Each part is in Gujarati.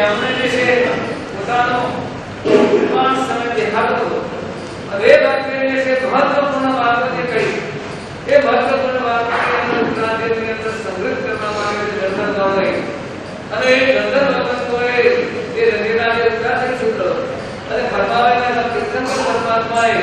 એમણે જે છે પોતાનો નિર્માણ સમય દેખાડો હતો. હવે વાક્યને જે મહત્વપૂર્ણ વાત જે કહી એ મહત્વપૂર્ણ વાતને ગુજરાતીની અંદર સંગ્રહિત કરવા માટે જર્નલ દોડાઈ અને એ જર્નલ બાબતોએ એ રંગીના જે ઉદાહરણ સૂત્ર અને ફરમાવેલા કીર્તન પરમાત્માએ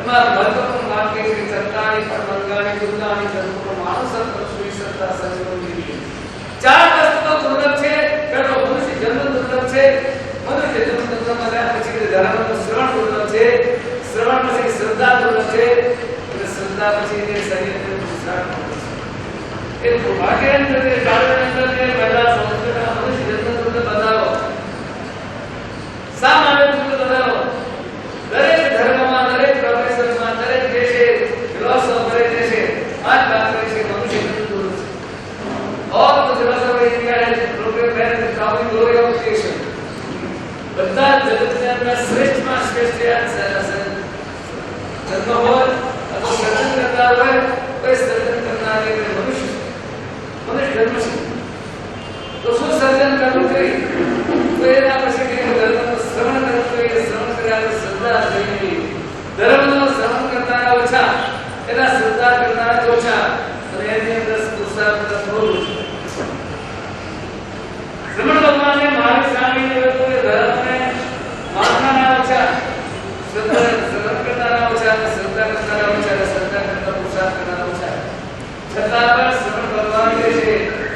એમાં મહત્વપૂર્ણ વાત કહી કે સત્તાની પરમંગાની ગુરુનાની ધર્મનો માણસ સુઈ સત્તા સંજોગી ચાર વસ્તુઓ દુર્લભ છે. પેલો મનુષ્ય જન્મ દુર્લભ છે. મનુષ્ય જન્મ દુર્લભ અને પછી ધર્મનું શ્રવણ દુર્લભ છે. શ્રવણ પછી શ્રદ્ધા દુર્લભ છે. અને શ્રદ્ધા પછી જે શરીરનું પુરુષાર્થ છે. એ ભાગ્યની અંદર ચાલવાની અંદર જે બધા સંસ્કૃતના મનુષ્ય જન્મ દુર્લભ બતાવો. શા માટે દુર્લભ બતાવો? દરેક ધર્મમાં, દરેક પ્રોફેસરમાં, દરેક જે છે ફિલોસોફરે જે છે આ જ વાત કરે છે મનુષ્ય જન્મ દુર્લભ છે. All the philosophers in India has progressed the common glory of creation. બધા જગતના અંદર શ્રેષ્ઠમાં શ્રેષ્ઠ ધર્મ હોય અથવા સર્જન કરનાર હોય તો એ સર્જન કરનાર એ મનુષ્ય ધર્મ છે. તો શું સર્જન કરવું જોઈએ? તો એના પછી ધર્મનું શ્રવણ કરવું જોઈએ. શ્રવણ કર્યા શ્રદ્ધા જોઈએ. ધર્મનું શ્રવણ કરનારા ઓછા, એના શ્રદ્ધા કરનારા ઓછા અને એની અંદર પુરુષાર્થ થોડું. શ્રમણ ભગવાને મહાવીર સ્વામીને કહ્યું કે ધર્મને માનનારા ઓછા, શ્રદ્ધા કરનારા ઓછા, શ્રદ્ધા કરનારા ઓછા, શ્રદ્ધા કરતા પુરુષાર્થ કરનારા ઓછા. છતાં પણ શ્રમણ ભગવાન જે છે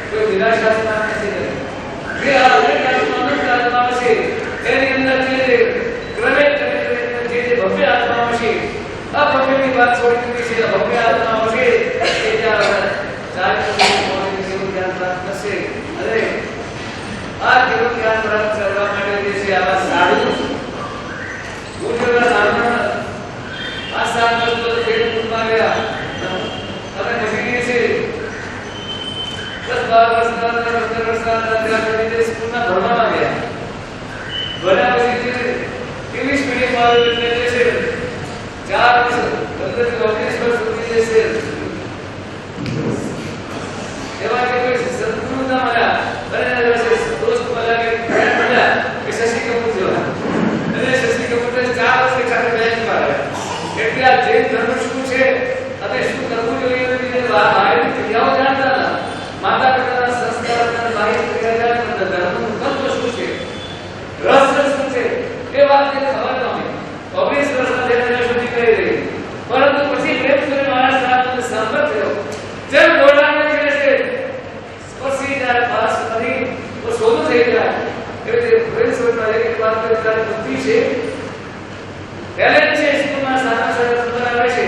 કોઈ નિરાશામાં નથી. જે આ અનેક આત્માઓ છે એની અંદર જે ક્રમે જે ભવ્ય આત્માઓ છે અભવ્યની વાત છોડી દીધી છે. ભવ્ય આત્માઓ છે એ જ્યાં ચાર જેવું જ્ઞાન પ્રાપ્ત થશે. અને આ જેવું જ્ઞાન પ્રાપ્ત કરવા માટે જે છે આવા સાધુ ગુરુના સાધના આ સાધુ તો ખેડૂતમાં ગયા અને પછી છે 10-12 વર્ષના 15 વર્ષના ત્યાં સુધી સ્કૂલમાં ભણવા ગયા. ભણ્યા પછી ઇંગ્લિશ મીડિયમ વાળો જે છે 4 વર્ષ 15 થી 19 વર્ષ સુધી જે છે એવા કે કોઈ સંતનું ના મળ્યા અને દોસ્ત મળ્યા કે ફ્રેન્ડ મળ્યા કે શશી કપૂર જેવા. અને શશી કપૂરે 4 વર્ષ એક સાથે બેન્ચ માર્યા. એટલે આ જૈન ધર્મ શું છે અને શું કરવું જોઈએ એની માહિતી ક્રિયાઓ જાણતા હતા. માતા પિતાના સંસ્કાર અને માહિતી ક્રિયા જાણતા હતા. ધર્મનું તત્વ શું છે, રહસ્ય શું છે એ વાત એને ખબર નહોતી. 19 વર્ષના જેને સુધી કરી રહી. પરંતુ પછી પ્રેમ સુરી મહારાજ સાથે સંપર્ક થયો. જેમ બોલાને છે સ્પર્શી જાય પાસ કરી તો શોધ થઈ જાય. એટલે પ્રેમ સુરી મહારાજ એક વાત કરતા બુદ્ધિ છે, ટેલેન્ટ છે, સ્કૂલમાં સારા સારા નંબર આવે છે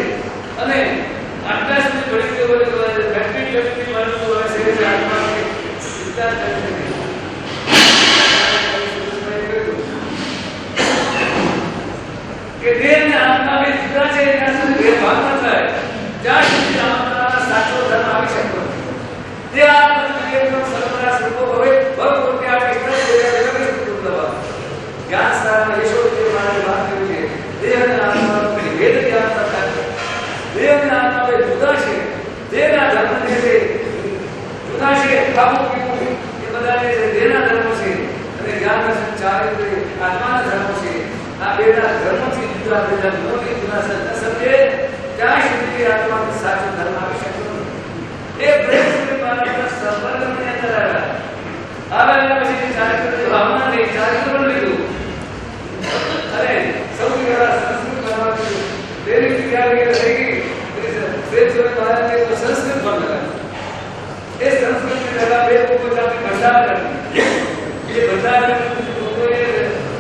અને આટલા સુધી ભણી ગયો હોય બેટરી લેવલથી માનવું હોય છે કે આત્માને વિચાર કરી શકે કે દેહ અને આત્મા બે જુદા છે. ત્યાં સુધી બે ભાગ ન થાય ત્યાં સુધી આત્માનો સાચો ધર્મ આવી શકતો નથી. જે આત્મા સર્વના સ્વરૂપો હવે ભગવતી આ વિસ્તૃત જ્ઞાન સારા યશોદેવ મહારાજે વાત કરી છે. દેહ અને આત્માનો ભેદ જ્ઞાન પ્રકાર છે. દેહ અને આત્મા બે જુદા છે. દેહના ધર્મ જે છે જુદા છે. ખાવું પીવું એ બધા જે છે દેહના ધર્મો છે અને જ્ઞાન દર્શન ચારિત્ર્ય આત્માના ધર્મો છે. આ બેના ધર્મથી જુદા જુદા ગુણોથી જુદા સમજે ત્યાં સુધી આત્માનો સાચો ધર્મ આવી શકતો નથી. એ પ્રેમ સુધી માનવના સંપર્કની અંદર આવ્યા પછી ચારિત્ર્યની ભાવના નહીં, ચારિત્ર્ય પણ લીધું અને સૌથી પહેલા સંસ્કૃત ભણવા દીધું. તેની ક્રિયા થઈ ગઈ. પ્રેમ સુધી મહારાજે સંસ્કૃત ભણવા એ સંસ્કૃતની પહેલા બે પોતાની ભંડાર કરી. એ ભંડાર લોકોએ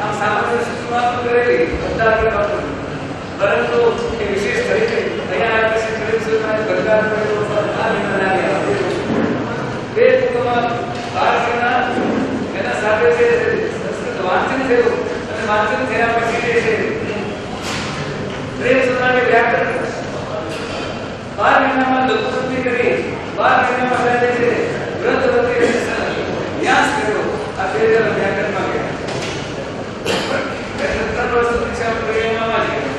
આમ સામાન્ય શિક્ષણ કરેલી ભંડાર કરવાનું. પરંતુ એ વિશેષ કરી છે અહીંયા પછી પ્રેમ સુધી ભંડાર કરેલો આ બનાવ્યા બે પોતામાં 12 મહિના એના સાથે જે સંસ્કૃત વાંચન થયું અને વાંચન થયા પછી જે છે પ્રેમ સુનાને વ્યાકરણ 12 મહિનામાં લઘુપતિ કરી 12 મહિનામાં જે છે ગ્રંથવતી વ્યાસ કર્યો. આ બે વ્યાકરણમાં ગયા. 3 વર્ષ સુધી છે પ્રેમમાં ગયા.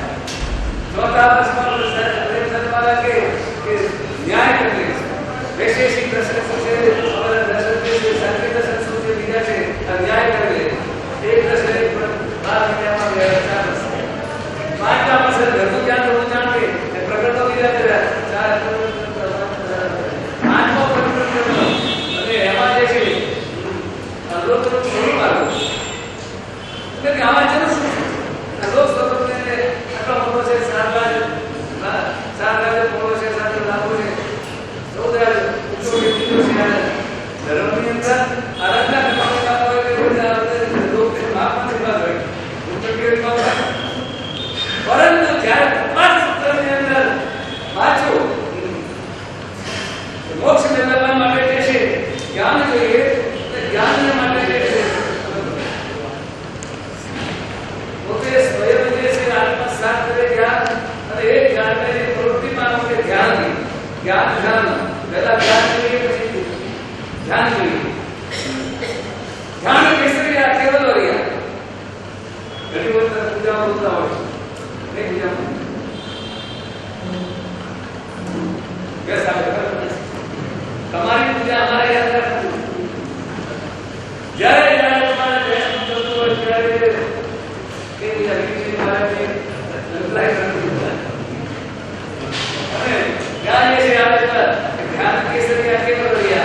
ચોથા વર્ષમાં પ્રેમ ધર્મવાળા કે ન્યાય કરે વૈશેષિક દર્શન શું છે, દર્શન છે, શાંતિ દર્શન શું છે, બીજા છે ન્યાય કરે. बिगाड़े के अभी बारे में रिप्लाई करना अरे क्या ये याद है ध्यान केसरिया के कर दिया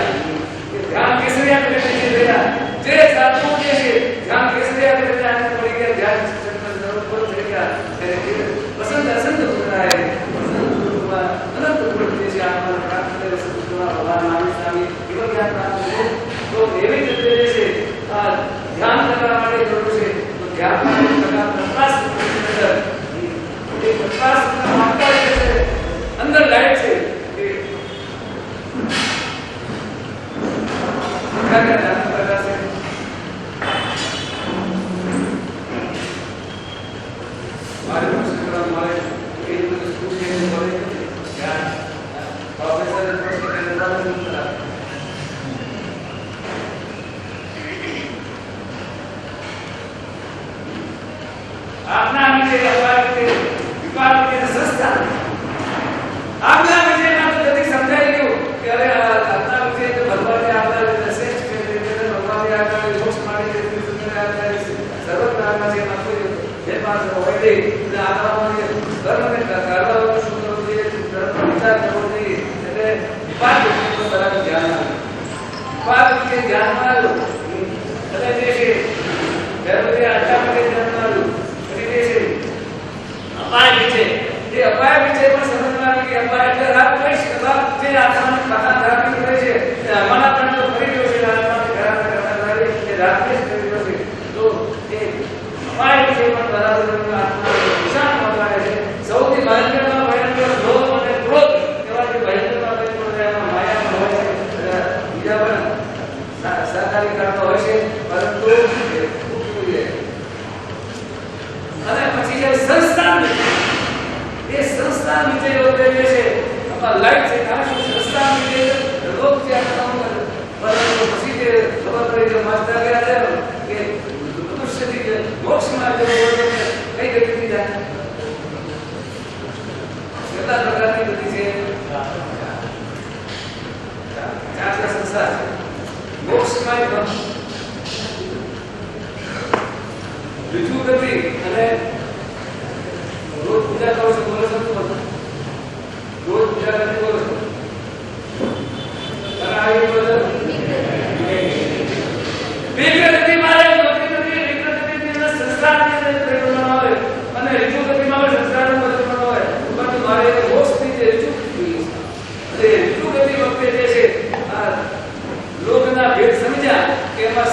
ध्यान केसरिया करने के देना जे साधु के ध्यान केसरिया करने आने पड़ी गया ध्यान जरूर को चलेगा पसंद असंत होता है अनंत प्रति से आत्मा प्राप्त करे सत्य भगवान नाम स्वामी केवल ज्ञान प्राप्त हो तो देवी तत्व से ध्यान करना वाले लोगों से तो ध्यान का प्रकाश ये प्रकाश का मात्रा जैसे अंदर लाइट से क्या क्या ध्यान प्रकाश है हमारे हमारे स्कूल के क्या प्रोफेसर आपना विजय विपाक के संस्था आपना विजय ना तो जल्दी समझाई क्यों कि अरे अपना विजय तो भगवान ने आपका श्रेष्ठ के देते भगवान ने आपका मोक्ष मार्ग के सुंदर आपका सर्वत्र आपका से आपको ये बात होई दे आता है धर्म में करता हो सुंदर होती है धर्म विचार होती है એટલે વિપાક को तरह ज्ञान विपाक के ज्ञान માં એટલે જે છે ધર્મ આટલા માટે જ્ઞાન अपाय विजय ये अपाय विजय पर समझना कि अपाय એટલે રાત કઈ સભા જે આત્માને ખાતા ધારણ કરે છે તે અમારા પણ તો ફરી ગયો છે આત્માને ઘરાને કરતા રહે એ રાત્રે જ કરી ગયો છે તો એ અપાય વિજય પર બરાબર આત્મા નિશાન મળવાય છે સૌથી ભયંકરમાં ભયંકર લોભ અને ક્રોધ એવા જે ભયંકરમાં ભયંકર માયામાં હોય છે બીજા પણ સહકારી કરતા હોય છે પરંતુ અને પછી જે સંસ્થાન ये संस्थान विजय होते हुए से अपना लाइट से खास संस्थान विजय लोग क्या करना परंतु पसी के खबर पड़ी जो मास्टर गया है कि मनुष्य की मोक्ष मार्ग जो बोलते हैं कई गति जाए कितना प्रकार की गति से क्या संसार मोक्ष मार्ग विजु गति अने रोज पूजा करो से बोलो सब तो रोज पूजा करके बोलो अरे आगे बोलो विकृति मारे विकृति ने संस्कार ने प्रेरणा આવે અને વિકૃતિ માં સંસ્કાર નો પ્રેરણા આવે પરંતુ મારે મોક્ષ ની જે વિકૃતિ એ વિકૃતિ વખતે જે છે આ લોગના ભેદ સમજ્યા કે એમાં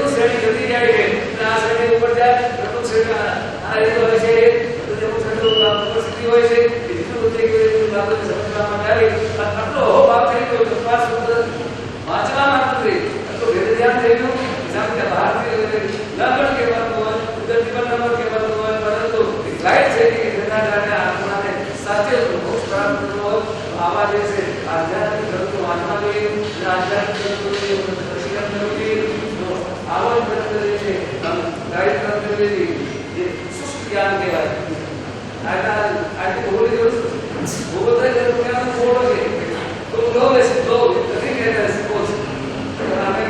શ્રેણી જતી જાય છે આ શ્રેણી ઉપર જાય પ્રથમ શ્રેણી આ એ હોય છે તો જે મુખ્ય પરિસ્થિતિ હોય છે એટલું બધું કે બાબત સમજવામાં આવે આટલો ભાવ થઈ ગયો તો પાસ વાંચવામાં નથી તો ભેદ ધ્યાન થઈ ગયું જામ કે બહાર લગન કે વાત હોય ઉદર જીવન નંબર કે વાત હોય પરંતુ લાઈટ છે કે જેના કારણે આત્માને સાચે મોક્ષ પ્રાપ્ત થયો આવા જે છે આધ્યાત્મિક ગ્રંથો વાંચવા જોઈએ અને આધ્યાત્મિક ગ્રંથોની પ્રશિક્ષણ કરવું જોઈએ તો આવા ગ્રંથ જે છે ગાઈડ ગ્રંથ જે શુષ્ક જ્ઞાન કહેવાય આજે બોલી ગયો वो बताए जब क्या बोलोगे तो लोग ऐसे लोग नहीं कहते ऐसे कुछ हमें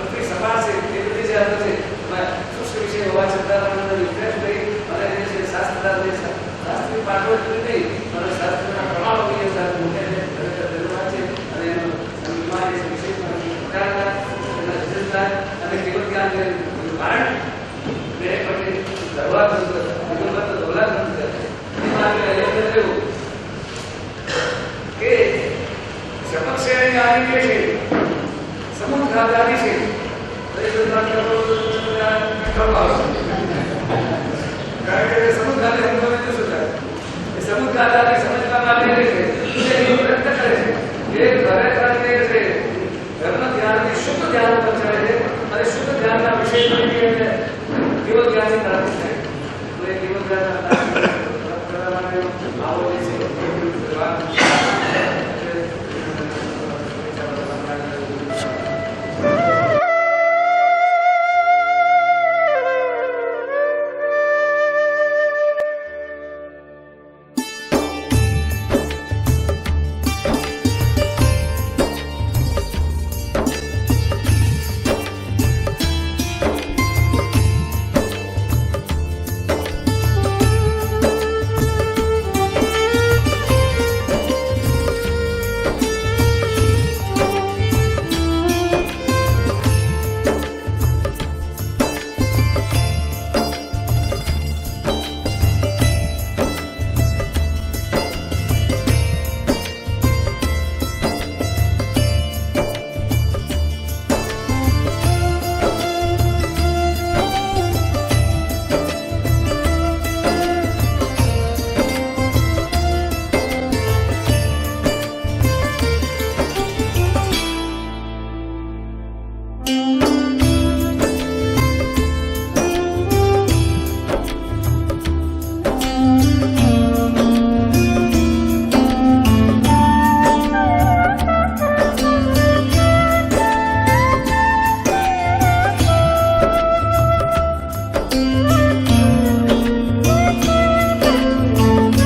अपनी समाज से केवल से आते थे मैं शुष्क विषय हुआ चलता रहा रिफ्रेश गई और ऐसे शास्त्र शास्त्रीय पाठों नहीं और शास्त्र का प्रभाव भी साथ होते हैं दरवाजे से અને સમાજ વિશે પ્રકારના જનતા અને કેવલ જ્ઞાન કે કારણ બે પટે દરવાજ વિગત દોલા કરતા કે સમક્ષ આની છે સમુદ્ર આધારી છે